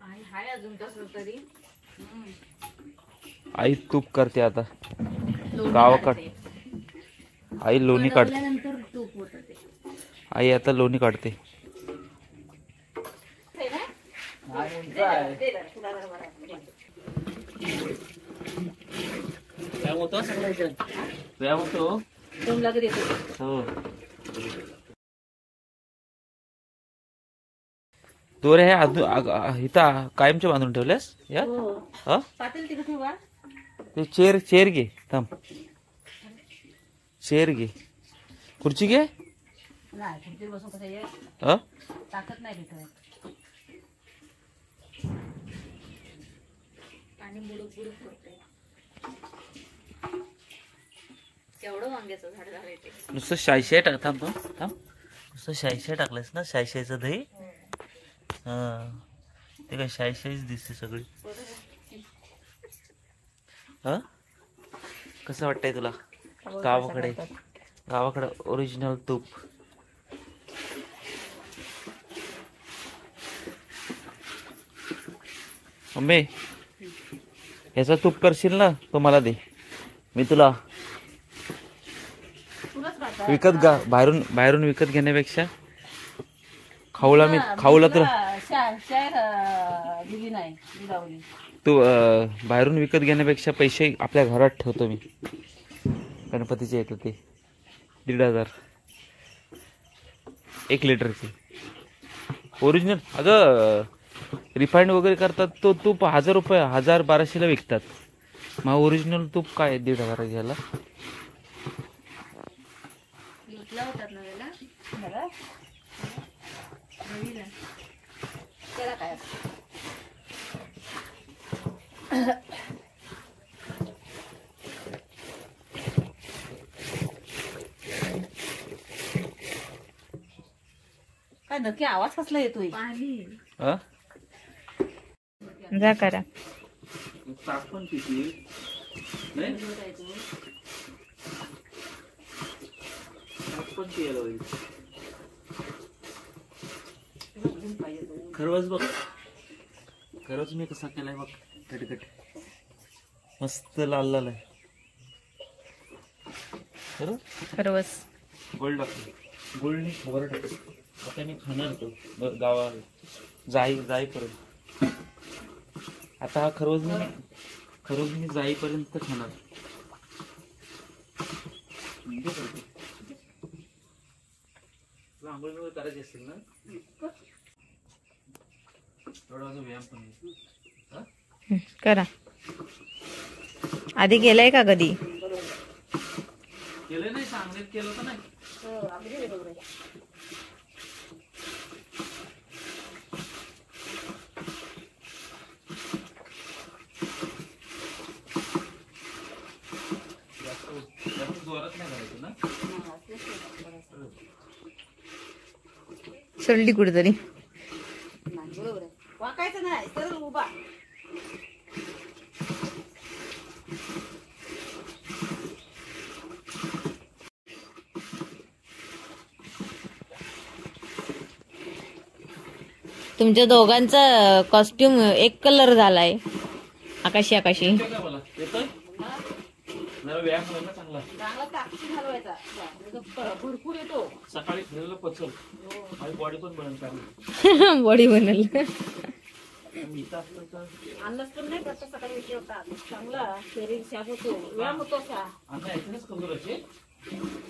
हाय अजून कसं तरी. आई तूप करते आता गावाकडे. आई लोणी काढते. तूप होतं ते. आई आता लोणी काढते. दोरे हे इथं कायमचे बांधून ठेवलेस या. ते चेअर घे. थांब चेअर घे. खुर्ची घे. ताकद नाही भेटत. आणि बुडूक बुडूक करते. केवढं वांग्याचं झाड झालंय ते. नुसतं शायशाय टाक. थांब थांब. नुसतं शायशाय टाकलंस ना. शायशायचं दही. हा ते काय शायशायच दिसते सगळी. हा कसं वाटतंय तुला गावाकडे ओरिजिनल तूप. मम्मी याचा तूप करशील ना तो मला दे. मी तुला विकत बाहेरून विकत घेण्यापेक्षा खाऊला तुला तू बाहेरून विकत घेण्यापेक्षा पैसे आपल्या घरात ठेवतो मी. गणपतीचे येतं ते 1,500 1 लिटरचे ओरिजिनल. अगं रिफाइंड वगैरे करतात तो तूप 1000 रुपये 1200ला विकतात. मग ओरिजिनल तूप काय 1,500 घ्यायला. काय नक्की आवाज कसला येतोय. जा करा. खरवस बघ. खरवस मी कसा केलाय बघ. कटकट मस्त लाल लाल आहे. खरवस गोल्ड टाकतो. गोल्डनी खबर टाकतो. आता मी खाणार तो गावाला जाईपर्यंत. आता हा खरवस मी जाईपर्यंत खाणार. आंघोळ वगैरे करायची असेल ना. थोडा व्यायाम पण करा. आधी केलंय का कधी. केलं नाही. सांगलीत केलं तर नाही. सरली कुठेतरी. वाकायचं नाही सरळ उभा. तुमच्या दोघांचा कॉस्ट्युम एक कलर झालाय. आकाशी आकाशी. भरपूर येतो. सकाळी खेळलं पचल. बॉडी पण बनल. बॉडी बनल. अन्नच पण नाही करता सकाळी जेवतात. चांगला शरीर शाप होतो. व्यायाम होतो असा.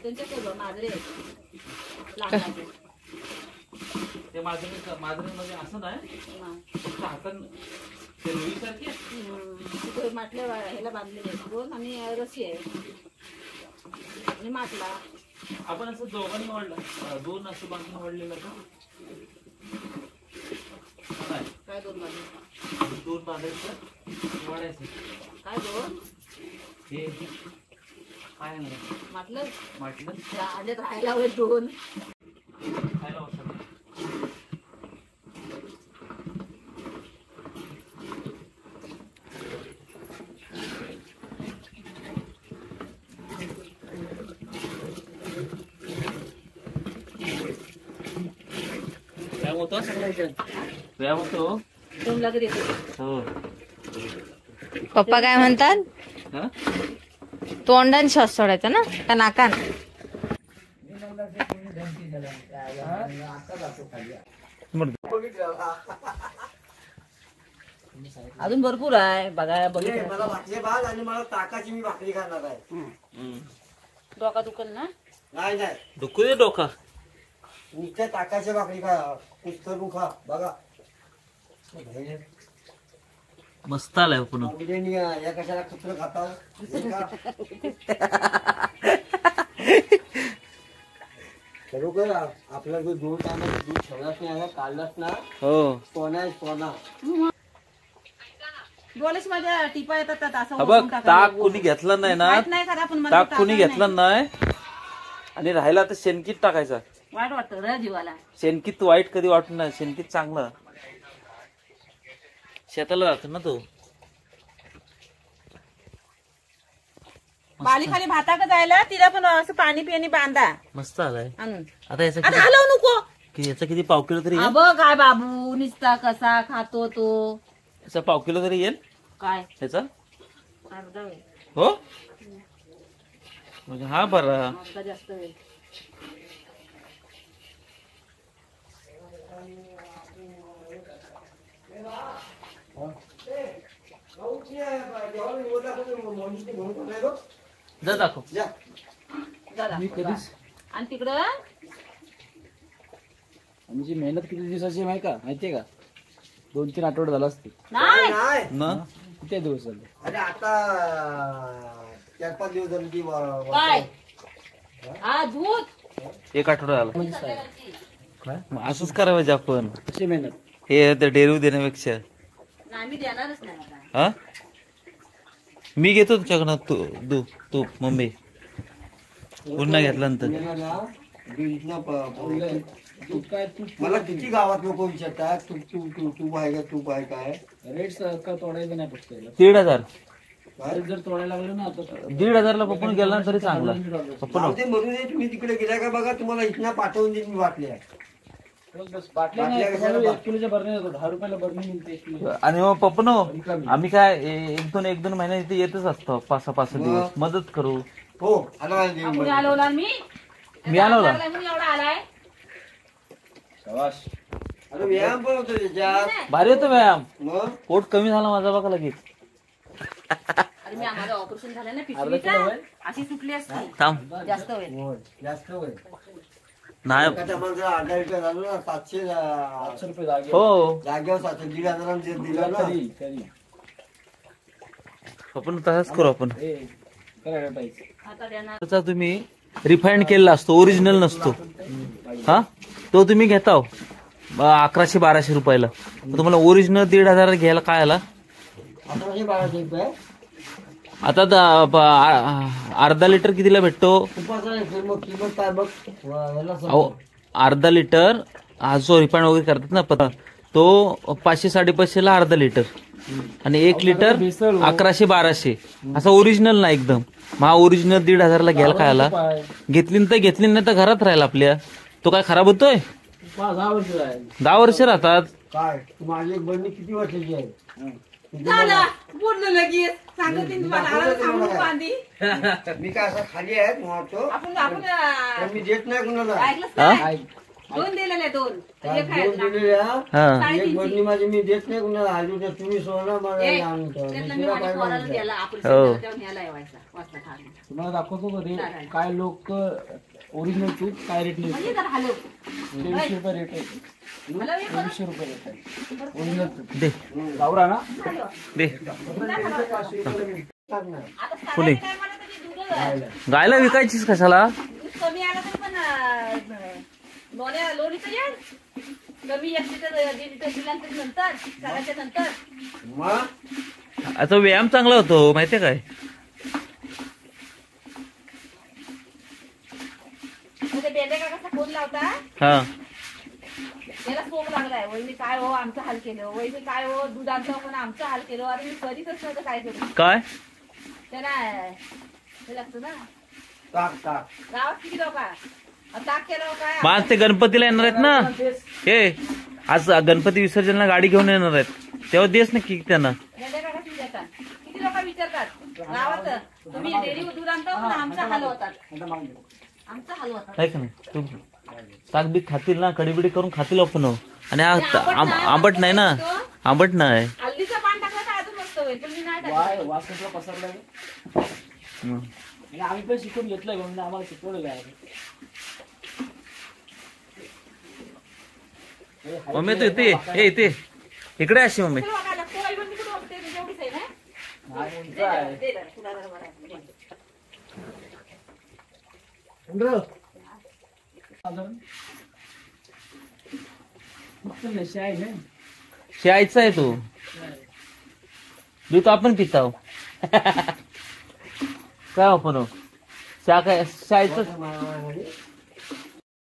त्यांच्याकडे माजरे ते माजरीमध्ये असं नाही. हातान तिथे माटल्या ह्याला बांधलेले आहेत 2 आणि रशी आहे. आणि माटला आपण असं दोघांनी वाढलं 2 असं बांधून वाढलेलं का. काय 2 बांधले. 2 बांधायचं वाढायचं. काय 2 हे काय म्हटलं म्हटलं राहायला हवे 2 खायला. व्यायाम होतो. दोन लागत येतो. हो. पप्पा काय म्हणतात? हा? तोंडाने श्वास सोडायचा ना का नाकान? अजून भरपूर आहे बघायला बघितलं. मला भाकरी भात आणि मला ताकाची मी भाकरी खाणार आहे. डोका दुखल ना. नाही नाही दुखू दे डोका. नुसत्या ताकाच्या भाकरी खा पुस्तक खा बघा. मस्त आलाय पुन्हा. बिर्याणी या कशाला कुत्र खाता. खरोखर आपला जो दूध टायमाला दूध ठेवलाच नाही आला काढलाच ना. हो. सोना आहे सोना. डोळेच माझ्या टिपा येतात त्यात असं हा बघ, ओढून टाकायला. ताक कुणी घेतला नाही ना. माहित नाही खरं पण मला ताक ते कुणी टाकायला घेतला नाही आणि राहिला तर शेणकीत टाकायचा. नाही. वाईट वाटतं रे जीवाला. शेणकीत वाईट कधी वाटून नाही. शेणकीत चांगलं. शेताला जातो ना तो. बाली खाली भाताक जायला तिला पण असं पाणी पिणी बांधा मस्त आलाय. आणून. आता याचा आता हलवू नको. याचा किती पाव किलो तरी येईल? बघ काय बाबू निसता कसा खातो तो. याचा पाव किलो तरी येईल काय याचा. अर्धा वेळ हो म्हणजे हा बरा. अर्धा जास्त वेळ. जा दाखव. जरा. आणि तिकडं आमची मेहनत किती दिवसाची आहे माहिती का? माहितीये का? 2-3 आठवडे झाला असते. नाही नाही ना किती दिवस झाले? अरे आता 4-5 दिवस झाले की काय हा दूध एक आठवडा आला. काय मग असंच करावं आपण. कशी मेहनत? हे डेअरी देण्यापेक्षा. नाही मी देणारच नाही आता. हा मी घेतो तुझ्याकडनं तूप मम्मी पुन्हा घेतल्यानंतर. तू काय तू मला किती गावात लोक विचारतात तूप तूप तूप तूप आहे का तूप आहे काय. रेट का तोडायचं नाही फक्त याला. 1,500. रेट जर तोडायला लागलं ना आता 1,500 ला पप्पून गेला तरी चांगला. पप्पून जाऊ दे म्हणून दे, तुम्ही तिकडे गेला का बघा तुम्हाला इथना पाठवून देईन मी बाटल्या. बाटल्या नाही, बाटल्या कशाला तुम्हाला 1 किलोच्या बरणी देतो. 10 रुपयाला बरणी मिळते 1 किलो. आणि मग पप्पनो आम्ही काय एक दोन महिने इथे येतच असतो. 5-6 दिवस मदत करू. हो आला देईन कुणी बरं. हलवला मी मी हलवला? म्हणून एवढा आलाय. शाबास. अरे व्यायाम पण होतो त्याच्यात. भारी होतो व्यायाम. मग पोट कमी झाला माझा बघा लगेच. अरे मी आम्हाला ऑपरेशन झालं ना पिशवीचा अशी सुटली असती. थांब जास्त वेळ. होय, जास्त होय. नाही. एखाद्या माणसाला 1,000 रुपये झालो ना 700 800 रुपये जागे. हो जागेवर 700 दिला ना. तरी आपण तसंच करू आपण. हे करायला पाहिजे. आता देणार. त्याचा तुम्ही रिफाईंड केलेला असतो. ओरिजिनल नसतो. हा तो तुम्ही घेता 1100-1200 रुपयाला. तुम्हाला ओरिजिनल 1,500 घ्यायला काय आला. 1100-1200 रुपये. आता अर्धा लिटर कितीला भेटतो. उपास आहे मग किंमत काय बघ याला अहो अर्धा लिटर हा जो रिफाईंड वगैरे करतात ना तो 500-550 ला अर्धा लिटर. आणि 1 लिटर 1100-1200 असा ओरिजिनल ना एकदम. मग ओरिजिनल 1,500 ला घ्यायला काय आला. घेतली नाही तर घरात राहील आपल्या. तो काय खराब होतोय. 10 वर्ष आहे. 10 वर्ष राहतात. काय माझी एक बहिणी किती वर्षाची आहे. झालं बोललो लगेच सांगते तुम्हाला आला थांबून बांधी. मी काय असं खाली आहे म्हणतो आपण पण मी देत नाही कुणाला. ऐकलंच काय. 2 दिलेले 2 एक आहे दोन दिलेल्या हा एक बहिणी माझी मी देत नाही कुणाला. आजू तर तुम्ही सोडा मला आणून ठेवा. त्यातलं मी मी तिला माझ्या काय पोराला म्हणतो. द्यायला हो. ऑपरेशन त्यावर न्यायला यावायचा वाजता खाली. तुम्हाला दाखवतो का रेट काय लोक ओरिजिनल तूप काय रेट नाही. म्हणजे जरा हलव 2300 रुपये रेट आहे. हलव एक 2300 रुपये रेट आहे ओरिजिनल तूप. दे गावरा ना. दे आता कुणी? साधारण काय म्हणत होती, दूध गायला विकायचीच कशाला. दूध कमी आलं तरी पण लोणीचं या कमी 1 लिटर 1.5 लिटर दिल्यानंतर नंतर करायच्या नंतर मग आता व्यायाम चांगला होतो माहितीये काय. म्हणजे बेंडे का कसा फोन लावता हा त्याला सोप लागलाय. वहिनी काय हो आमचा हाल केलं. वहिनी काय हो दूध आणतो पण आमचा हाल केलं. अरे मी कधीच नव्हतं काय करू. काय त्याला हे लागतं ना टाक टाक गावात किती लोक ताक केलं काय. मग आज ते गणपतीला येणार आहेत ना. हे आज गणपती विसर्जनला गाडी घेऊन येणार आहेत. तेव्हा देस ना की त्यांना मेंढ्या काढा तुम्ही देता. किती लोक विचारतात गावात तुम्ही डेअरी दूध आणता म्हणून आमचा हाल होतात. आमचा हाल होतात. आहे का नाही तू ताक बी खातील ना कढीबिडी करून खातील आपण आणि आंबट नाही ना आंबट नाही हल्दीचं पान टाकलं तर अजून मस्त होईल पण मी नाही टाकलं. वास कसला पसरला आणि आम्ही पण शिकून घेतलंय म्हणून आम्हाला शिकवलेलं आहे. मम्मी तू इथे इथे इकडे अशी मम्मी तुला बघायला लागतं. आई पण तिकडे बघते, तुझी एवढीच आहे ना? हा, उंच आहे. दे जरा, तुला जरा बरं आहे. फक्त नशा आहे ना. शाळेचा आहे तो दूध आपण पिताव काय आपण शाळेचं